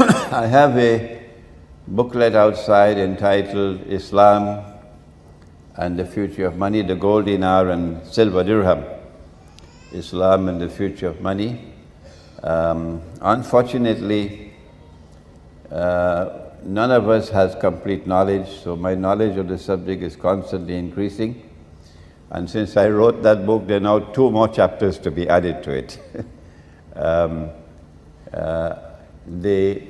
I have a booklet outside entitled Islam and the Future of Money, the gold dinar and silver dirham. Islam and the Future of Money. Unfortunately, none of us has complete knowledge, so my knowledge of the subject is constantly increasing. And since I wrote that book, there are now 2 more chapters to be added to it. The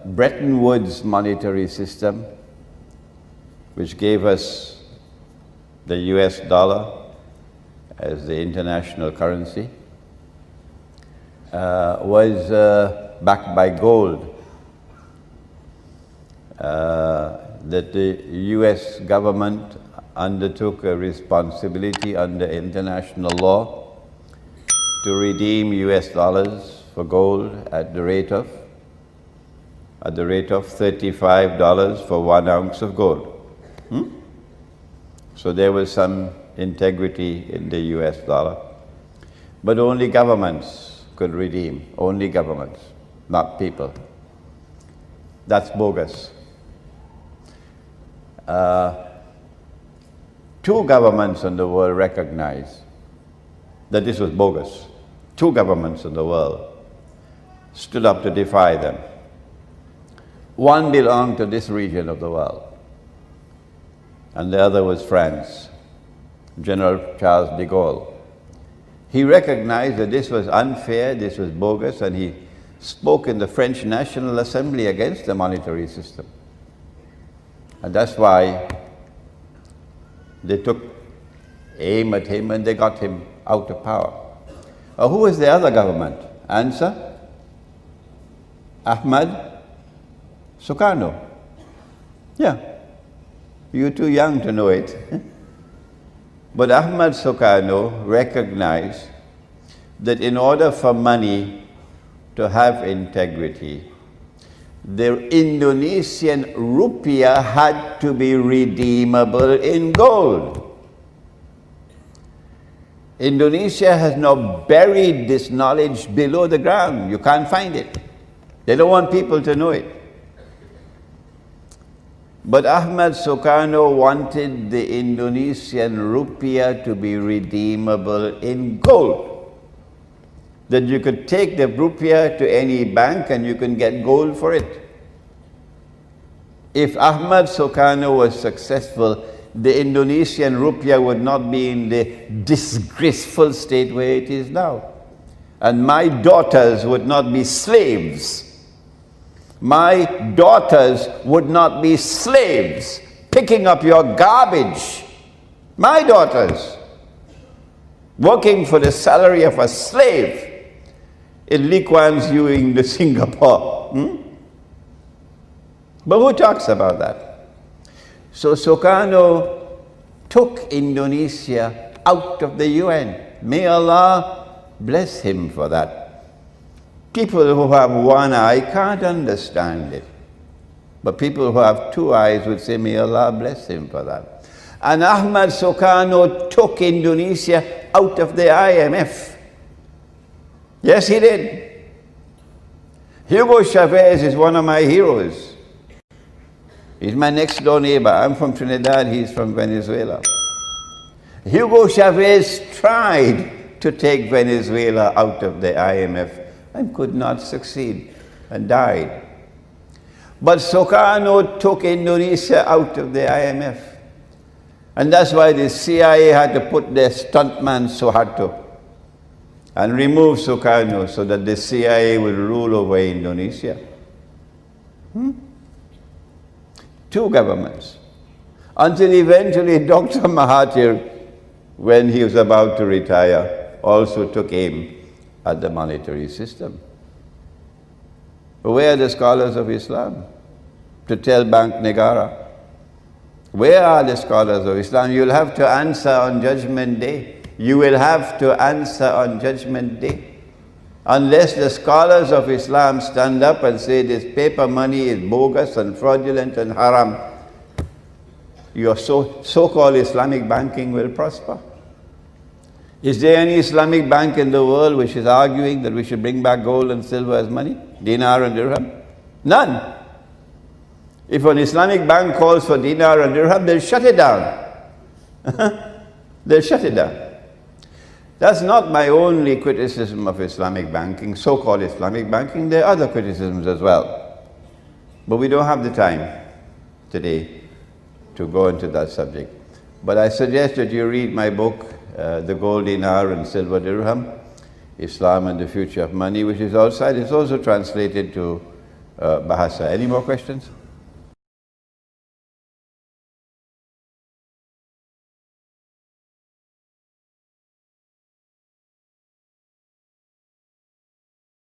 Bretton Woods monetary system, which gave us the US dollar as the international currency, was backed by gold. That the US government undertook a responsibility under international law to redeem US dollars for gold at the rate of $35 for 1 ounce of gold. So there was some integrity in the US dollar. But only governments could redeem, only governments, not people. That's bogus. 2 governments in the world recognized that this was bogus. 2 governments in the world stood up to defy them. One belonged to this region of the world, and the other was France, General Charles de Gaulle. He recognized that this was unfair, this was bogus, and he spoke in the French National Assembly against the monetary system. And that's why they took aim at him and they got him out of power. Who was the other government? Answer? Ahmad Sukarno. Yeah, you're too young to know it. But Ahmad Sukarno recognized that in order for money to have integrity, the Indonesian rupiah had to be redeemable in gold. Indonesia has now buried this knowledge below the ground. You can't find it. They don't want people to know it. But Ahmad Sukarno wanted the Indonesian rupiah to be redeemable in gold. That you could take the rupiah to any bank and you can get gold for it. If Ahmad Sukarno was successful, the Indonesian rupiah would not be in the disgraceful state where it is now. And my daughters would not be slaves. My daughters would not be slaves picking up your garbage. My daughters working for the salary of a slave in Lee Kuan Yew in the Singapore. But who talks about that? So Sukarno took Indonesia out of the UN. May Allah bless him for that. People who have one eye can't understand it. But people who have 2 eyes would say, may Allah bless him for that. And Ahmad Sukarno took Indonesia out of the IMF. Yes, he did. Hugo Chavez is one of my heroes. He's my next door neighbor. I'm from Trinidad, he's from Venezuela. Hugo Chavez tried to take Venezuela out of the IMF and could not succeed and died. But Sukarno took Indonesia out of the IMF. And that's why the CIA had to put their stuntman Suharto and remove Sukarno so that the CIA will rule over Indonesia. 2 governments. Until eventually Dr. Mahathir, when he was about to retire, also took aim at the monetary system. Where are the scholars of Islam to tell Bank Negara? Where are the scholars of Islam? You'll have to answer on Judgment Day. You will have to answer on Judgment Day. Unless the scholars of Islam stand up and say this paper money is bogus and fraudulent and haram, your so-called Islamic banking will prosper. Is there any Islamic bank in the world which is arguing that we should bring back gold and silver as money? Dinar and dirham? None. If an Islamic bank calls for dinar and dirham, they'll shut it down. They'll shut it down. That's not my only criticism of Islamic banking, so-called Islamic banking. There are other criticisms as well. But we don't have the time today to go into that subject. But I suggest that you read my book, The Gold Dinar and Silver Dirham, Islam and the Future of Money, which is outside. It's also translated to Bahasa. Any more questions?